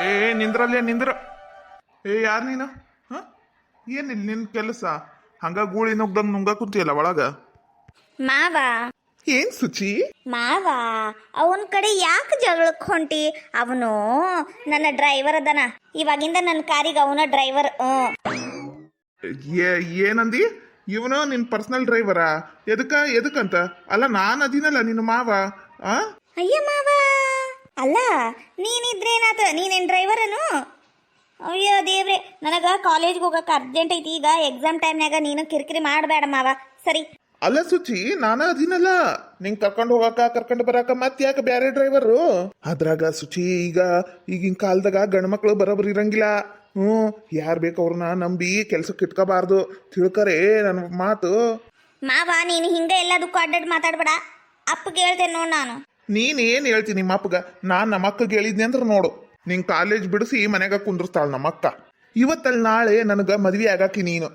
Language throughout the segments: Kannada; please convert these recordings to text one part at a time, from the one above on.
ಏ ನಿಂದ್ರಲ್ಲೇ ನಿಂದ್ರ. ಏ ಯಾರು ನೀನು? ಹ ಏನಿಲ್ಲ ನಿನ್ ಕೆಲಸ? ಹಂಗ ಗೂಳಿ ನುಗ್ದಂಗ್ ನುಂಗ ಕುಂತಿಯಲ್ಲ ಒಳಗ. ಮಾವ ಏನ್ ಸುಚಿ? ಮಾವ ಅವನ ಕಡೆ ಯಾಕೆ ಜಗಳಕ್ಕೆ ಹೊಂಟಿ? ಅವನು ನನ್ನ ಡ್ರೈವರ್ ಅದನ. ಇವಾಗಿಂದ ನನ್ನ ಕಾರಿಗೆ ಅವನ ಡ್ರೈವರ್. ಏನಂದಿ? ಇವನು ನಿನ್ ಪರ್ಸನಲ್ ಡ್ರೈವರಾ? ಎದಕ್ಕಂತ? ಅಲ್ಲ ನಾನ್ ಅದಿನಲ್ಲ ನಿನ್ನ ಮಾವ. ಆ ಅಯ್ಯ ಮಾವ, ಅಲ್ಲ ನೀನಿದ್ರೇನಾತ? ನೀನೇನು ಡ್ರೈವರನು? ಅಯ್ಯೋ ದೇವ್ರೆ, ನನಗೆ ಕಾಲೇಜ್ಗೆ ಹೋಗಕ್ಕೆ ಅರ್ಜೆಂಟ್ ಐತಿ. ಈಗ ಎಕ್ಸಾಮ್ ಟೈಮ್ನಾಗ ನೀನು ಕಿರಿಕಿರಿ ಮಾಡಬೇಡ ಮಾವ. ಸರಿ? ಅಲ್ಲ ಸುಚಿ, ನಾನ ಅದಿನಲ್ಲ ನಿಂಗ್ ಕರ್ಕೊಂಡು ಹೋಗಾಕ ಕರ್ಕೊಂಡು ಬರಾಕ. ಮತ್ ಯಾಕೆ ಬ್ಯಾರೆ ಡ್ರೈವರು? ಅದ್ರಾಗ ಸುಚಿ, ಈಗಿನ ಕಾಲದಾಗ ಗಂಡ್ಮಕ್ಳು ಬರೋಬ್ಬರಿ ಇರಂಗಿಲ್ಲ. ಯಾರು ಬೇಕು ಅವ್ರನ್ನ ನಂಬಿ ಕೆಲ್ಸಕ್ಕೆ ಇಟ್ಕೋಬಾರ್ದು. ತಿಳ್ಕರೆ ನನ್ನ ಮಾತು. ಮಾವ ನೀನು ಹಿಂಗೆ ಎಲ್ಲದಕ್ಕೂ ಅಡ್ಡಾಡಿ ಮಾತಾಡ್ಬೇಡ. ಅಪ್ಪಗೆ ಹೇಳ್ತೇನೆ ನೋಡು ನಾನು. ನೀನ್ ಏನ್ ಹೇಳ್ತೀನಿ ನಿಮ್ಮ ಅಪ್ಪಗ? ನಾನ್ ನಮ್ಮ ಅಕ್ಕಗೆ ಹೇಳಿದ್ನಿ ಅಂದ್ರೆ ನೋಡು, ನಿಂಗ್ ಕಾಲೇಜ್ ಬಿಡಿಸಿ ಮನೆಗ ಕುಂದ್ರಸ್ತಾಳ ನಮ್ಮ ಅಕ್ಕ. ಇವತ್ತಲ್ಲಿ ನಾಳೆ ನನಗ ಮದ್ವೆ ಆಗಾಕಿ ನೀನು.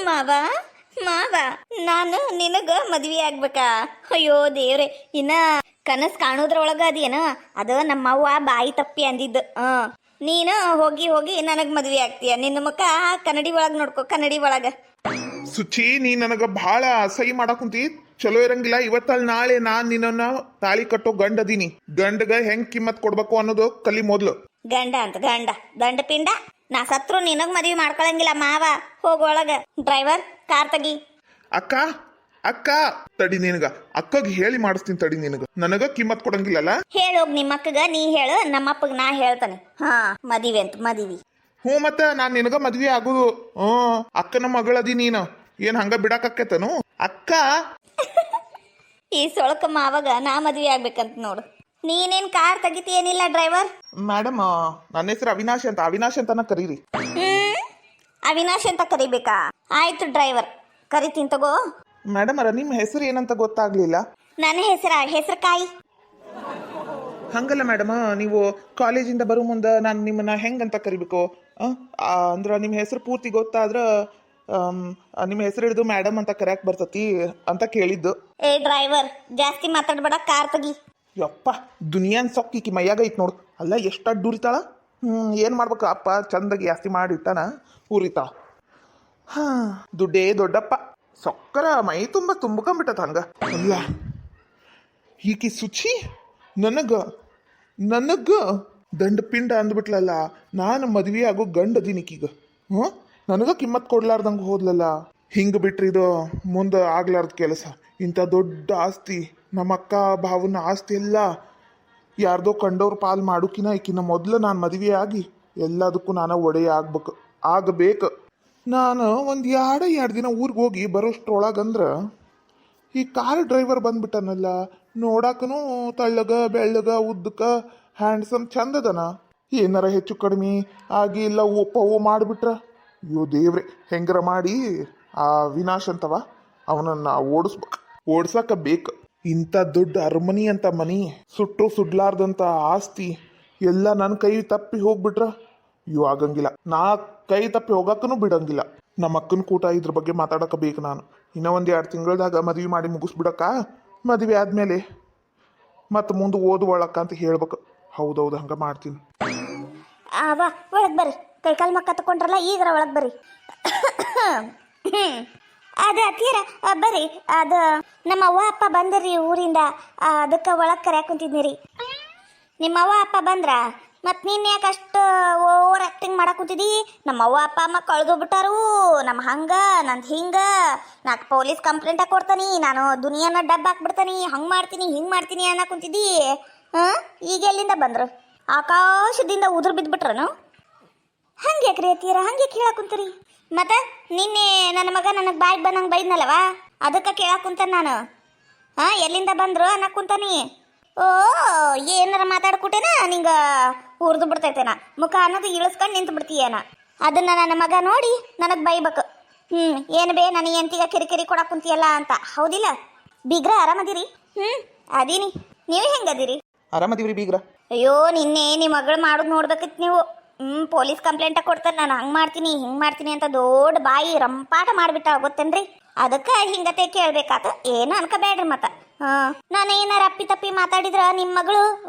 ಮಾವ ಮಾವ, ನಾನು ನಿನಗ ಮದ್ವೆ ಆಗ್ಬೇಕಾ? ಅಯ್ಯೋ ದೇವ್ರೆ, ಇನ್ನ ಕನಸು ಕಾಣೋದ್ರೊಳಗ ಅದೇನ? ಅದು ನಮ್ಮವ್ವ ಬಾಯಿ ತಪ್ಪಿ ಅಂದಿದ್ದು. ನೀನು ಹೋಗಿ ಹೋಗಿ ನನಗ್ ಮದ್ವೆ ಆಗ್ತೀಯ. ನಿನ್ನ ಮುಖ ಕನ್ನಡಿ ಒಳಗ್ ನೋಡ್ಕೊ, ಕನ್ನಡಿ ಒಳಗ. ಸುಚಿ, ನೀ ನನಗ ಬಹಳ ಸಹಿ ಮಾಡಕ್ ಕುಂತಿ. ಚಲೋ ಇರಂಗಿಲ್ಲ. ಇವತ್ತಲ್ಲಿ ನಾಳೆ ನಾನ್ ನಿನ್ನ ತಾಳಿ ಕಟ್ಟೋ ಗಂಡ ಅದೀನಿ. ಗಂಡಗ ಹೆಂಗ್ ಕಿಮ್ಮತ್ ಕೊಡ್ಬೇಕು ಅನ್ನೋದು ಕಲಿ ಮೊದ್ಲು. ಗಂಡ ಅಂತ ಗಂಡ ದಂಡ ಪಿಂಡ. ನಾ ಸತ್ರು ನಿನಗ್ ಮದ್ವಿ ಮಾಡ್ಕೊಳಂಗಿಲ್ಲ ಮಾವ. ಹೋಗೊಳಗ. ಡ್ರೈವರ್, ಕಾರ್ ತಗಿ. ಅಕ್ಕ ಅಕ್ಕ ತಡಿ, ನಿನಗ ಅಕ್ಕಗ್ ಹೇಳಿ ಮಾಡಿಸ್ತೀನಿ ತಡಿ. ನಿನಗ ನನಗ ಕಿಮ್ಮತ್ ಕೊಡಂಗಿಲ್ಲಲ್ಲ. ಹೇಳೋಗ್ ನಿಮ್ಮ ಅಕ್ಕಗ, ನೀ ಹೇಳು. ನಮ್ಮ ಅಪ್ಪಗ್ ನಾ ಹೇಳ್ತಾನೆ. ಮದಿವೆ ಅಂತ ಮದಿವಿ. ಹ್ಞೂ, ಮತ್ತ ನಾನ್ ನಿನಗ ಮದ್ವಿ ಆಗುದು. ಅಕ್ಕನ ಮಗಳದಿ ನೀನು. ಏನ್ ಹಂಗ ಬಿಡಾಕತ್ತೇನು ಅಕ್ಕ? ಈ ಸೊಳಕ ಮಾವಾಗ ನಾ ಮದ್ವಿ ಆಗ್ಬೇಕಂತ ನೋಡು. ನೀನೇನ್ ಕಾರ್ ತೆಗಿತೀಯೇನಿಲ್ಲ ಡ್ರೈವರ್? ಮೇಡಮ್, ನನ್ನ ಹೆಸರು ಅವಿನಾಶ್ ಅಂತ. ಅವಿನಾಶ್ ಅಂತಾನ ಕರೀರಿ. ಅವಿನಾಶ್ ಅಂತ ಕರಿಬೇಕಾ? ಆಯ್ತು ಡ್ರೈವರ್, ಕರಿತೀನಿ ತಗೋ. ಮೇಡಮ್ ಅರ, ನಿಮ್ಮ ಹೆಸರು ಏನಂತ ಗೊತ್ತಾಗ್ಲಿಲ್ಲ. ನನ್ನ ಹೆಸರು ಕಾಯಿ. ಹಂಗಲ್ಲ ಮೇಡಮ್, ನೀವು ಕಾಲೇಜಿಂದ ಬರೋ ಮುಂದೆ ನಾನು ನಿಮ್ಮನ್ನ ಹೆಂಗಂತ ಕರಿಬೇಕು? ಅಂದ್ರೆ ನಿಮ್ಮ ಹೆಸರು ಪೂರ್ತಿ ಗೊತ್ತಾದ್ರ ನಿಮ್ಮ ಹೆಸರು ಹಿಡಿದು ಮೇಡಮ್ ಅಂತ ಕರೆಯಕ್ ಬರ್ತತಿ ಅಂತ ಕೇಳಿದ್ದು. ಏ ಡ್ರೈವರ್, ಜಾಸ್ತಿ ಮಾತಾಡ್ಬೇಡ, ಕಾರ್ ತೆಗಿ. ಯಪ್ಪ, ದುನಿಯಾನ್ ಸೊಕ್ಕಿಕ್ಕಿ ಮೈಯಾಗ ಐತ್ ನೋಡು. ಅಲ್ಲ ಎಷ್ಟು ಅಡ್ಡು ಉರಿತಾಳ. ಏನು ಮಾಡ್ಬೇಕು? ಅಪ್ಪ ಚಂದಾಗಿ ಜಾಸ್ತಿ ಮಾಡಿಟ್ಟಾನ, ಉರಿತಾಳ. ದುಡ್ಡೇ ದೊಡ್ಡಪ್ಪ. ಸೊಕ್ಕರ ಮೈ ತುಂಬ ತುಂಬ್ಕೊಂಬಿಟ್ಟದ ಹಂಗ. ಅಲ್ಲ ಈಕಿ ಸುಚಿ ನನಗ ದಂಡ ಪಿಂಡ ಅಂದ್ಬಿಟ್ಲಲ್ಲ. ನಾನು ಮದ್ವೆ ಆಗೋ ಗಂಡ ಅದೀನಿಕೀಗ. ನನಗ ಕಿಮ್ಮತ್ ಕೊಡ್ಲಾರ್ದಂಗೆ ಹೋದ್ಲಲ್ಲ. ಹಿಂಗೆ ಬಿಟ್ರಿ ಇದು ಮುಂದೆ ಆಗ್ಲಾರ್ದ ಕೆಲಸ. ಇಂಥ ದೊಡ್ಡ ಆಸ್ತಿ, ನಮ್ಮ ಅಕ್ಕ ಭಾವನ ಆಸ್ತಿ ಎಲ್ಲ ಯಾರ್ದೋ ಕಂಡವ್ರ ಪಾಲ್ ಮಾಡೋಕಿನ ಈಕಿನ ಮೊದಲು ನಾನು ಮದುವೆ ಆಗಿ ಎಲ್ಲದಕ್ಕೂ ನಾನು ಒಡೆಯ ಆಗಬೇಕು. ನಾನು ಒಂದು ಎರಡು ದಿನ ಊರಿಗೆ ಹೋಗಿ ಬರೋಷ್ಟ್ರೊಳಗಂದ್ರೆ ಈ ಕಾರ್ ಡ್ರೈವರ್ ಬಂದ್ಬಿಟ್ಟನಲ್ಲ. ನೋಡಾಕನು ತಳ್ಳಗ ಬೆಳ್ಳಗ ಉದ್ದಕ ಹ್ಯಾಂಡ್ಸಮ್ ಚಂದದನ. ಏನಾರ ಹೆಚ್ಚು ಕಡಿಮೆ ಆಗಿ ಇಲ್ಲ ಪವು ಮಾಡಿಬಿಟ್ರ, ಅಯ್ಯೋ ದೇವ್ರೆ, ಹೆಂಗರ ಮಾಡಿ ಆ ವಿನಾಶ್ ಅಂತವ ಅವನನ್ನ ಓಡ್ಸಕ ಬೇಕು. ಇಂಥ ದೊಡ್ಡ ಅರಮನಿ ಅಂತ ಮನಿ, ಸುಟ್ಟು ಸುಡ್ಲಾರ್ದಂತ ಆಸ್ತಿ ಎಲ್ಲ ನನ್ನ ಕೈ ತಪ್ಪಿ ಹೋಗ್ಬಿಟ್ರ ಅಯ್ಯೋ ಆಗಂಗಿಲ್ಲ. ನಾ ಕೈ ತಪ್ಪಿ ಹೋಗಕ್ಕೂ ಬಿಡಂಗಿಲ್ಲ. ನಮ್ಮ ಅಕ್ಕನ ಕೂಟ ಇದ್ರ ಬಗ್ಗೆ ಮಾತಾಡಕ ಬೇಕು ನಾನು. ಇನ್ನೂ ಒಂದು 2 ತಿಂಗಳದಾಗ ಮದ್ವೆ ಮಾಡಿ ಮುಗಿಸ್ಬಿಡಕ್ಕ. ಮದ್ವೆ ಆದ್ಮೇಲೆ ಮತ್ತೆ ಮುಂದೆ ಓದುವಳಕ್ಕ ಅಂತ ಹೇಳ್ಬೇಕು. ಹೌದೌದು, ಹಂಗ ಮಾಡ್ತೀನಿ. ಒಳಗ್ ಬರ್ರಿ. ಕೈಕಾಲು ಮಕ್ಕ ತಕೊಂಡ್ರಲ್ಲ, ಈಗರ ಒಳಗ್ ಬರ್ರಿ. ಅದ ಅತ್ತೀರ ಬರ್ರಿ. ಅದು ನಮ್ಮ ಅವ್ವ ಅಪ್ಪ ಬಂದ್ರಿ ಊರಿಂದ, ಅದಕ್ಕೆ ಒಳಗೆ ಕರ್ಯಾಕ ಕುಂತಿದ್ನಿರಿ. ನಿಮ್ಮ ಅವ್ವ ಅಪ್ಪ ಬಂದ್ರ? ಮತ್ತು ನೀನು ಯಾಕೆ ಅಷ್ಟು ಓವರ್ ಆ್ಯಕ್ಟಿಂಗ್ ಮಾಡಕ್ಕೆ ಕುಂತಿದ್ದಿ? ನಮ್ಮ ಅವ್ವ ಅಪ್ಪ ಅಮ್ಮ ಕಳೆದೋಗ್ಬಿಟ್ಟಾರು. ನಮ್ಮ ಹಂಗೆ ನಂದು ಹಿಂಗೆ, ನಾಲ್ಕು ಪೊಲೀಸ್ ಕಂಪ್ಲೇಂಟಾಗಿ ಕೊಡ್ತಾನೆ, ನಾನು ದುನಿಯಾನ ಡಬ್ಬ ಹಾಕ್ಬಿಡ್ತಾನೆ, ಹಂಗೆ ಮಾಡ್ತೀನಿ ಹಿಂಗೆ ಮಾಡ್ತೀನಿ ಅನ್ನೋ ಕುಂತಿದ್ದಿ. ಈಗ ಎಲ್ಲಿಂದ ಬಂದರು? ಆಕಾಶದಿಂದ ಉದುರು ಬಿದ್ದುಬಿಟ್ರನು? ಹಂಗೆ ಯಾಕ್ರಿ ಅತ್ತೀರ, ಹಂಗೆ ಕೇಳಕ್ಕೆ ಕುಂತೀರಿ? ಮತ್ತೆ ನಿನ್ನೆ ನನ್ನ ಮಗ ನನಗೆ ಬಾಯಿಗೆ ಬಂದಂಗೆ ಬೈದ್ನಲ್ಲವ, ಅದಕ್ಕೆ ಕೇಳಕ್ಕೆ ಕುಂತಾನೆ ನಾನು. ಎಲ್ಲಿಂದ ಬಂದರು ಅನ್ನಕ್ಕೆ ಕುಂತಾನಿ. ಓ, ಏನಾರ ಮಾತಾಡ್ಕೊಟ್ಟೇನ ನಿಂಗೆ ಹುರಿದು ಬಿಡ್ತೈತೇನ ಮುಖ ಅನ್ನೋದು ಇಳಿಸ್ಕೊಂಡು ನಿಂತು ಬಿಡ್ತೀಯೇನ. ಅದನ್ನು ನನ್ನ ಮಗ ನೋಡಿ ನನಗೆ ಬೈಬೇಕು. ಏನು ಬೇ ನನಗೆ ಎಂತಿಗ ಕಿರಿಕಿರಿ ಕೊಡಕ್ಕೆ ಕುಂತಿಯಲ್ಲ ಅಂತ. ಹೌದಿಲ್ಲ ಬೀಗ್ರ? ಆರಾಮದಿರಿ? ಅದೀನಿ. ನೀವು ಹೆಂಗದಿರಿ? ಆರಾಮದಿವ್ರಿ ಬೀಗ್ರ. ಅಯ್ಯೋ, ನಿನ್ನೆ ನಿಮ್ಮ ಮಗಳು ಮಾಡೋದು ನೋಡ್ಬೇಕಿತ್ತು ನೀವು. ಪೊಲೀಸ್ ಕಂಪ್ಲೇಂಟ ಕೊಡ್ತಾರೆ, ನಾನು ಹಂಗೆ ಮಾಡ್ತೀನಿ ಹಿಂಗೆ ಮಾಡ್ತೀನಿ ಅಂತ ದೊಡ್ಡ ಬಾಯಿ ರಂಪಾಟ ಮಾಡಿಬಿಟ್ಟ ಗೊತ್ತೇನ್ರಿ. ಅದಕ್ಕೆ ಹಿಂಗತೆ ಕೇಳ್ಬೇಕಾತ ಏನು ಅನ್ಕೋಬೇಡ್ರಿ ಮತ್ತ ನಾನು ಏನಾರ ಅಪ್ಪಿ ತಪ್ಪಿ ಮಾತಾಡಿದ್ರ ನಿಮ್ಮ ಮಗಳು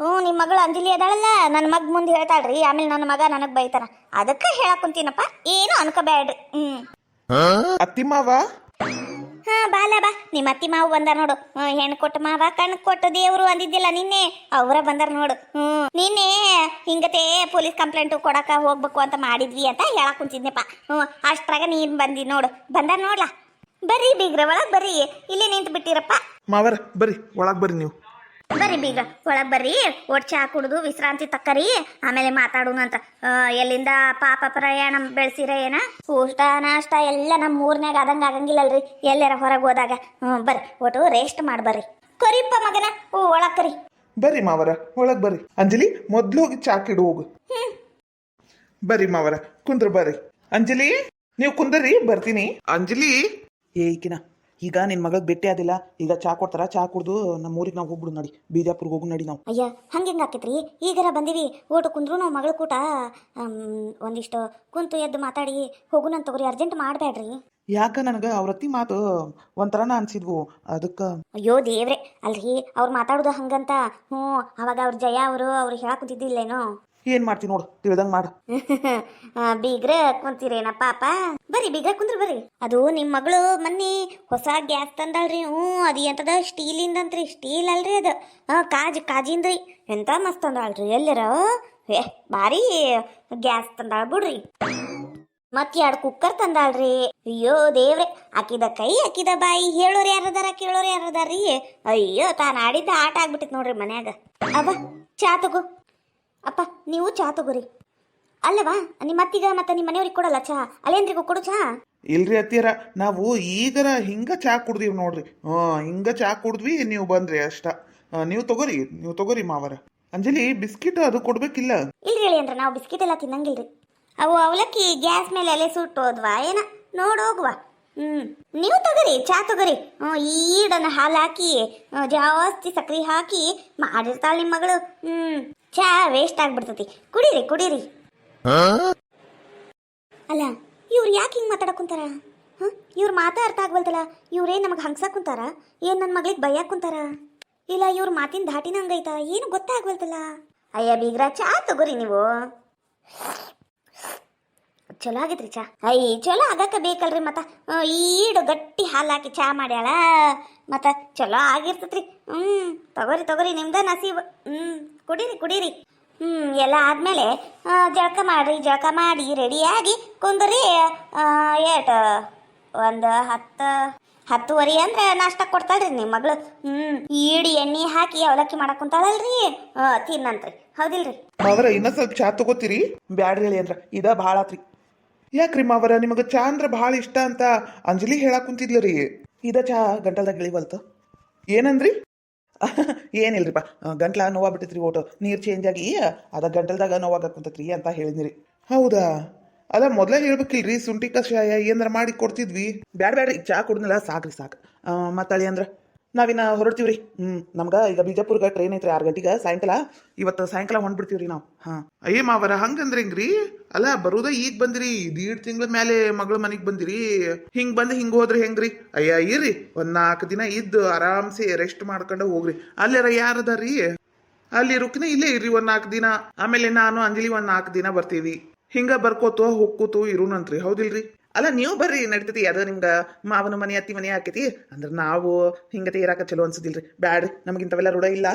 ನಿಮ್ಮ ಮಗಳು ಅಂಜಲಿ ಅದಾಳಲ್ಲ ನನ್ನ ಮಗ ಮುಂದೆ ಹೇಳ್ತಾಳ್ರಿ ಆಮೇಲೆ ನನ್ನ ಮಗ ನನಗೆ ಬೈತಾನ ಅದಕ್ಕೆ ಹೇಳಕ್ಕುಂತೀನಪ್ಪ ಏನು ಅನ್ಕೋಬೇಡ್ರಿ ಅತ್ತಿ ಮಾವ ಹಾ ಬಾಲ ಬಾ ನಿಮ್ಮ ಅತ್ತಿ ಮಾವು ಬಂದಾರ ನೋಡು ಹೆಣ್ಣು ಕೊಟ್ಟ ಮಾವ ಕಣ್ಣು ಕೊಟ್ಟ ದೇವ್ರು ಅಂದಿದ್ದಿಲ್ಲ ನಿನ್ನೆ ಅವರ ಬಂದಾರ ನೋಡು ನಿನ್ನೆ ಹಿಂಗತೆ ಪೊಲೀಸ್ ಕಂಪ್ಲೇಂಟ್ ಕೊಡಕ ಹೋಗ್ಬೇಕು ಅಂತ ಮಾಡಿದ್ವಿ ಅಂತ ಹೇಳಕ್ ಕುಂತಿದ್ನೆಪ್ಪ ಅಷ್ಟ್ರಾಗ ನೀನ್ ಬಂದಿ ನೋಡು ಬಂದಾರ ನೋಡ್ಲಾ ಬರ್ರಿ ಬೀಗ್ರ ಒಳಗ್ ಬರ್ರಿ ಇಲ್ಲಿ ನಿಂತು ಬಿಟ್ಟಿರಪ್ಪ ಮಾವರ ಬರ್ರಿ ಒಳಗ್ ಬರ್ರಿ ನೀವು ಬರ್ರಿ ಬೀಗ್ರ ಒಳಗ್ ಬರ್ರಿ ಒಟ್ಟು ಚಾ ಕುಡಿದು ವಿಶ್ರಾಂತಿ ತಕ್ಕರಿ ಆಮೇಲೆ ಮಾತಾಡೋಣಂತ ಎಲ್ಲಿಂದ ಪಾಪ ಪ್ರಯಾಣ ಬೆಳೆಸಿರ ಏನ ಊಟ ನಾಷ್ಟ ಎಲ್ಲ ನಮ್ಮ ಊರ್ನಾಗ ಆದಂಗ ಆಗಂಗಿಲ್ಲಲ್ರಿ ಎಲ್ಲಾರ ಹೊರಗೆ ಹೋದಾಗ ಬರ್ರಿ ಒಟ್ಟು ರೆಸ್ಟ್ ಮಾಡಿ ಬರ್ರಿ ಕರಿಪ್ಪ ಮಗನ ಒಳಗ್ ಕರಿ ಬರ್ರಿ ಮಾವರ ಒಳಗ್ ಬರ್ರಿ ಅಂಜಲಿ ಮೊದ್ಲು ಹೋಗಿ ಚಾಕಿಡು ಹೋಗು ಬರ್ರಿ ಮಾವರ ಕುಂದ್ರ ಬರ್ರಿ ಅಂಜಲಿ ನೀವು ಕುಂದ್ರಿ ಬರ್ತೀನಿ ಅಂಜಲಿ ಈಕಿನ ಈಗ ನಿನ್ನ ಮಗಳಿಗೆ ಭೇಟಿ ಆದಿಲ್ಲ ಈಗ ಚಾ ಕೊಡ್ತಾರ ಚಾ ಕುಡ್ದು ನಮ್ಮ ಊರಿಗೆ ನಾವು ಹೋಗ್ಬಿಡು ನಡಿ ಬೀಜಾಪುರ್ಗೆ ಹೋಗು ನಡಿ ನಾವು ಅಯ್ಯ ಹಂಗೆ ಆಕೈತ್ರಿ ಈಗರ ಬಂದೀವಿ ಊಟ ಕುಂದ್ರು ನಾವು ಮಗಳ ಕೂಟ ಒಂದಿಷ್ಟು ಕುಂತು ಎದ್ದು ಮಾತಾಡಿ ಹೋಗುನಂತ ತಗೋರಿ ಅರ್ಜೆಂಟ್ ಮಾಡಬೇಡ್ರಿ ಯಾಕ ನನಗೆ ಅವ್ರತ್ತಿ ಮಾತು ಒಂಥರನ ಅನ್ಸಿದ್ವು ಅದಕ್ಕೆ ಅಯ್ಯೋ ದೇವ್ರೆ ಅಲ್ರಿ ಅವ್ರು ಮಾತಾಡೋದು ಹಂಗಂತ ಅವಾಗ ಅವ್ರ ಜಯ ಅವ್ರು ಹೇಳಕ್ ಕುಂತಿದ್ದಿಲ್ಲೇನೋ ಏನು ಮಾಡ್ತೀನಿ ನೋಡು ತಿಳಿದಂಗೆ ಮಾಡು ಬೀಗ್ರ ಕುಂತೀರೇನ ಪಾಪ ಬರ್ರಿ ಬೀಗ್ರ ಕುಂದ್ರ ಬರ್ರಿ ಅದು ನಿಮ್ಮ ಮಗಳು ಮೊನ್ನೆ ಹೊಸ ಗ್ಯಾಸ್ ತಂದಾಳ್ರಿ ಅದು ಎಂತದ ಸ್ಟೀಲಿಂದಂತ್ರಿ ಸ್ಟೀಲ್ ಅಲ್ರಿ ಅದು ಕಾಜಿಂದ್ರಿ ಎಂತ ಮಸ್ತ್ ತಂದಾಳ್ರಿ ಎಲ್ಲರ ಭಾರಿ ಗ್ಯಾಸ್ ತಂದಾಳ ಬಿಡ್ರಿ ಮತ್ 2 ಕುಕ್ಕರ್ ತಂದಾಳ್ರಿ ಅಯ್ಯೋ ದೇವ್ರೆ ಆಕಿದ ಕೈ ಆಕಿದ ಬಾಯಿ ಹೇಳೋರು ಯಾರದಾರ ಕೇಳೋರು ಯಾರದಾರಿ ಅಯ್ಯೋ ತಾನು ಆಡಿದ್ದ ಆಟ ಆಗ್ಬಿಟ್ಟಿತ್ ನೋಡ್ರಿ ಮನ್ಯಾಗ ಅಬ್ಬ ಚಾ ತಗೋ ಅಪ್ಪ ನೀವು ಚಾ ತಗೋರಿ ಅಲ್ಲವಾ ನಿಮ್ಮ ಅತ್ತಿಗ ಮತ್ತೆ ನಿಮ್ಮ ಮನೆಯವ್ರಿಗೆ ಕೊಡಲ್ಲ ಚಾ ಅಲ್ಲೇನ್ರಿಗೂ ಕೊಡು ಚಾ ಇಲ್ರಿ ಅತ್ತಿಯರ ನಾವು ಈಗರ ಹಿಂಗ ಚಾ ಕುಡ್ದೀವಿ ನೋಡ್ರಿ ಹಿಂಗ ಚಾ ಕುಡ್ದ್ವಿ ನೀವು ಬಂದ್ರಿ ಅಷ್ಟ ನೀವು ತಗೋರಿ ಮಾವರ ಅಂಜಲಿ ಬಿಸ್ಕಿಟ್ ಅದು ಕೊಡ್ಬೇಕಿಲ್ಲ ಇಲ್ರಿ ಹೇಳಿ ಅಂದ್ರೆ ನಾವು ಬಿಸ್ಕಿಟ್ ಎಲ್ಲ ತಿನ್ನಂಗಿಲ್ರಿ ಅವು ಅವಲಕ್ಕಿ ಗ್ಯಾಸ್ ಮೇಲೆ ಎಲೆ ಸುಟ್ಟೋದ್ವಾ ಏನ ನೋಡೋಗುವ ನೀವು ತಗೋರಿ ಚಾ ತಗೋರಿ ಈಡನ್ನ ಹಾಲು ಹಾಕಿ ಜಾಸ್ತಿ ಸಕ್ರೆ ಹಾಕಿ ಮಾಡಿರ್ತಾಳ ನಿಮ್ಮ ಮಗಳು ಚಾ ವೇಸ್ಟ್ ಆಗ್ಬಿಡ್ತತಿ ಕುಡೀರಿ ಅಲ್ಲ ಇವ್ರು ಯಾಕೆ ಹಿಂಗೆ ಮಾತಾಡಕ್ ಕುಂತಾರ ಇವ್ರ ಮಾತಾ ಅರ್ಥ ಆಗ್ವಲ್ತಲ್ಲ ಇವ್ರೇನ್ ನಮಗೆ ಹಂಗ್ಸಕ್ ಕುಂತಾರ ಏನ್ ನನ್ನ ಮಗಳಿಗೆ ಬೈಯಾಕ್ ಕುಂತಾರ ಇಲ್ಲ ಇವ್ರ ಮಾತಿನ ಧಾಟಿನ ಹಂಗೈತಾ ಏನು ಗೊತ್ತಾಗ್ವಲ್ತಲ್ಲ ಅಯ್ಯ ಬೀಗ್ರ ಚಾ ತಗೋರಿ ನೀವು ಚಲೋ ಆಗೈತ್ರಿ ಚಾ ಚಲೋ ಆಗಕ್ಕ ಬೇಕಲ್ರಿ ಮತ್ತ ಈಡು ಗಟ್ಟಿ ಹಾಲು ಹಾಕಿ ಚಾ ಮಾಡ್ಯಾಳ ಮತ್ತ ಚಲೋ ಆಗಿರ್ತೈತ್ರಿ ತಗೋರಿ ನಿಮ್ದ ನಸೀಬ್ ಕುಡೀರಿ ಎಲ್ಲ ಆದ್ಮೇಲೆ ಜಳಕ ಮಾಡಿ ರೆಡಿಯಾಗಿ ಕುಂದ್ರಿ ಒಂದು 10:30 ಅಂದ್ರೆ ನಾಷ್ಟ ಕೊಡ್ತಾಳ್ರಿ ನಿಮ್ಮ ಮಗಳು ಈಡಿ ಎಣ್ಣೆ ಹಾಕಿ ಅವಲಕ್ಕಿ ಮಾಡಕ್ ಕುಂತಾಳಲ್ರಿ ತಿನ್ನಂತ್ರಿ ಹೌದಿಲ್ರಿ ಮಾವರ ಇನ್ನ ಸ್ವಲ್ಪ ಚಾ ತಗೋತೀರಿ ಬ್ಯಾಡ್ರಿ ಹೇಳಿ ಅಂದ್ರ ಇದ ಭಾಳ ಆತ್ರಿ ಯಾಕ್ರಿ ಮಾವರ ನಿಮಗೆ ಚಾ ಅಂದ್ರೆ ಭಾಳ ಇಷ್ಟ ಅಂತ ಅಂಜಲಿ ಹೇಳಕ್ ಕುಂತಿದ್ಲರಿ ಇದ ಚಾ ಗಂಟಲ್ದಾಗ ಇಳಿವಲ್ತು ಏನಂದ್ರಿ ಏನಿಲ್ರಿಪ್ಪ ಗಂಟ್ಲ ನೋವಾಗ್ಬಿಟ್ಟಿತ್ರಿ ಓಟು ನೀರು ಚೇಂಜ್ ಆಗಿ ಅದ ಗಂಟಲ್ದಾಗ ನೋವಾಗಕ್ಕಂತತ್ರಿ ಅಂತ ಹೇಳಿದ್ರಿ ಹೌದಾ ಅಲ್ಲ ಮೊದಲೇ ಹೇಳ್ಬೇಕಿಲ್ರಿ ಶುಂಠಿ ಕಷಾಯ ಏನಾರ ಮಾಡಿ ಕೊಡ್ತಿದ್ವಿ ಬ್ಯಾಡ್ರಿ ಚಾ ಕುಡ್ದಿಲ್ಲ ಸಾಕ್ರಿ ಸಾಕು ಮತ್ತಳಿ ಅಂದ್ರ ನಾವಿನ್ನ ಹೊರಡ್ತೀವ್ರಿ ನಮ್ಗೆ ಈಗ ಬಿಜಾಪುರ್ಗೆ ಟ್ರೈನ್ ಐತ್ರಿ 6 ಗಂಟೆಗೆ ಸಾಯಂಕಾಲ ಇವತ್ತು ಸಾಯಂಕಾಲ ಹೊಂಟ್ಬಿಡ್ತೀವ್ರಿ ನಾವು ಅಯ್ಯ ಮಾವರ ಹಂಗಂದ್ರೆ ಹೆಂಗ್ರಿ ಅಲ್ಲ ಬರುದ ಈಗ ಬಂದಿರಿ 1.5 ತಿಂಗಳ ಮೇಲೆ ಮಗಳ ಮನೆಗೆ ಬಂದಿರಿ ಹಿಂಗ್ ಬಂದು ಹಿಂಗ್ ಹೋದ್ರಿ ಹೆಂಗ್ರಿ ಅಯ್ಯ ಇರ್ರಿ 4 ದಿನ ಇದ್ದು ಆರಾಮ್ಸೆ ರೆಸ್ಟ್ ಮಾಡ್ಕೊಂಡು ಹೋಗ್ರಿ ಅಲ್ಲಾರ ಯಾರದಾರಿ ಅಲ್ಲಿ ರುಕ್ನೆ ಇಲ್ಲೇ ಇರ್ರಿ 4 ದಿನ ಆಮೇಲೆ ನಾನು ಅಂಜಲಿ 4 ದಿನ ಬರ್ತೀವಿ ಹಿಂಗ ಬರ್ಕೋತು ಹೊಕ್ಕೂತು ಇರುನಂತ್ರಿ ಹೌದಿಲ್ರಿ ಅಲ್ಲ ನೀವು ಬರ್ರಿ ನಡಿತೈತಿ ಅದು ನಿಮ್ಗೆ ಮಾವನ ಮನೆ ಅತ್ತಿ ಮನೆ ಆಕೈತಿ ಅಂದ್ರೆ ನಾವು ಹಿಂಗತೆ ಇರಾಕ ಚಲೋ ಅನ್ಸದಿಲ್ರಿ ಬ್ಯಾಡ್ರಿ ನಮಗಿಂತವೆಲ್ಲ ರೂಢ ಇಲ್ಲ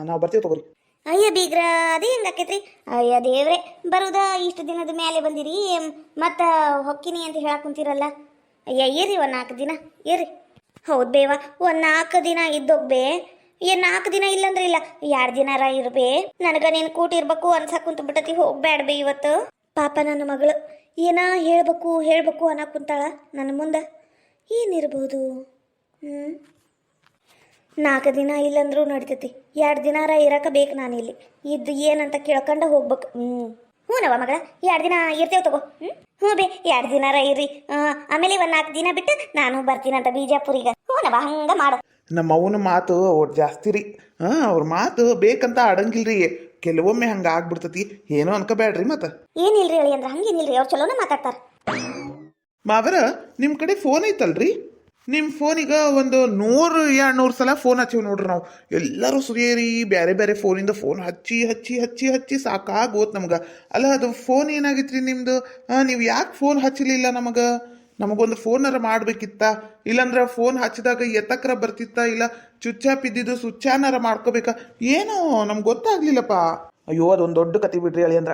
ನಾವು ಬರ್ತೀವಿ ತಗೋರಿ ಅಯ್ಯ ಬೀಗ್ರ ಅದೇ ಹೆಂಗೆ ಆಕೈತ್ರಿ ಅಯ್ಯ ದೇವ್ರೆ ಬರುದ ಇಷ್ಟು ದಿನದ ಮೇಲೆ ಬಂದಿರಿ ಮತ್ತು ಹೊಕ್ಕಿನಿ ಅಂತ ಹೇಳಕ್ ಕುಂತೀರಲ್ಲ ಅಯ್ಯ ಇರ್ರಿ 4 ದಿನ ಇರ್ರಿ ಹೌದು ಬೇವ 4 ದಿನ ಇದ್ದೋಗ್ಬೇ 4 ದಿನ ಇಲ್ಲಂದ್ರೆ ಇಲ್ಲ 2 ದಿನಾರ ಇರ್ಬೇ ನನಗ ನೀನು ಕೂಟಿರ್ಬೇಕು ಅನ್ಸಕ್ ಕುಂತ ಬಿಟ್ಟತಿ ಹೋಗ್ಬೇಡ್ಬೇ ಇವತ್ತು ಪಾಪ ನನ್ನ ಮಗಳು ಏನ ಹೇಳ್ಬೇಕು ಅನ್ನಕ್ ಕುಂತಾಳ ನನ್ನ ಮುಂದೆ ಏನಿರ್ಬೋದು 4 ದಿನ ಇಲ್ಲಂದ್ರೂ ನಡಿತೈತಿ 2 ದಿನಾರ ಇರಕ ಬೇಕು ನಾನು ಇಲ್ಲಿ ಇದ್ದು ಏನಂತ ಕೇಳ್ಕೊಂಡ ಹೋಗ್ಬೇಕು ಹ್ಞೂನವ ಮಗಳ 2 ದಿನ ಇರ್ತೇವೆ ತಗೋ ಹ್ಞೂ ಬೇ 2 ದಿನಾರ ಇರ್ರಿ ಆಮೇಲೆ 4 ದಿನ ಬಿಟ್ಟು ನಾನು ಬರ್ತೀನಂತ ಬಿಜಾಪುರಿಗೆ ಹ್ಞೂನವ ಹಂಗ ಮಾಡು ನಮ್ಮ ಅವನ ಮಾತು ಒಟ್ಟು ಜಾಸ್ತಿ ರೀ ಅವ್ರ ಮಾತು ಬೇಕಂತ ಆಡಂಗಿಲ್ರಿ ಕೆಲವೊಮ್ಮೆ ಹಂಗ ಆಗ್ಬಿಡ್ತತಿ ಏನೋ ಅನ್ಕೋಬೇಡ್ರಿ ಮತ್ತ ಏನಿಲ್ರಿ ಹೇಳಿ ಅಂದ್ರೆ ಹಂಗೇನಿಲ್ರಿ ಅವ್ರು ಚಲೋನ ಮಾತಾಡ್ತಾರ ಮಾವರ ನಿಮ್ ಕಡೆ ಫೋನ್ ಐತಲ್ರಿ ನಿಮ್ಮ ಫೋನಿಗೆ ಒಂದು 100-200 ಸಲ ಫೋನ್ ಹಚ್ಚಿವಿ ನೋಡ್ರಿ ನಾವು ಎಲ್ಲರೂ ಸುರಿಯರಿ ಬೇರೆ ಬೇರೆ ಫೋನಿಂದ ಫೋನ್ ಹಚ್ಚಿ ಹಚ್ಚಿ ಹಚ್ಚಿ ಹಚ್ಚಿ ಸಾಕಾಗೋತ್ ನಮ್ಗೆ. ಅಲ್ಲ ಅದು ಫೋನ್ ಏನಾಗಿತ್ರಿ ನಿಮ್ಮದು? ನೀವು ಯಾಕೆ ಫೋನ್ ಹಚ್ಚಲಿಲ್ಲ ನಮಗೆ? ನಮಗೊಂದು ಫೋನರ ಮಾಡ್ಬೇಕಿತ್ತ? ಇಲ್ಲಾಂದ್ರೆ ಫೋನ್ ಹಚ್ಚಿದಾಗ ಎತ್ತಕ್ರ ಬರ್ತಿತ್ತ? ಇಲ್ಲ ಚುಚ್ಚಾಪ್ ಇದ್ದಿದ್ದು ಸುಚ್ಚಾನರ ಮಾಡ್ಕೋಬೇಕಾ? ಏನೋ ನಮ್ಗೆ ಗೊತ್ತಾಗ್ಲಿಲ್ಲಪ್ಪ. ಅಯ್ಯೋ ಅದೊಂದು ದೊಡ್ಡ ಕತೆ ಬಿಡ್ರಿ ಅಳಿ ಅಂದ್ರ.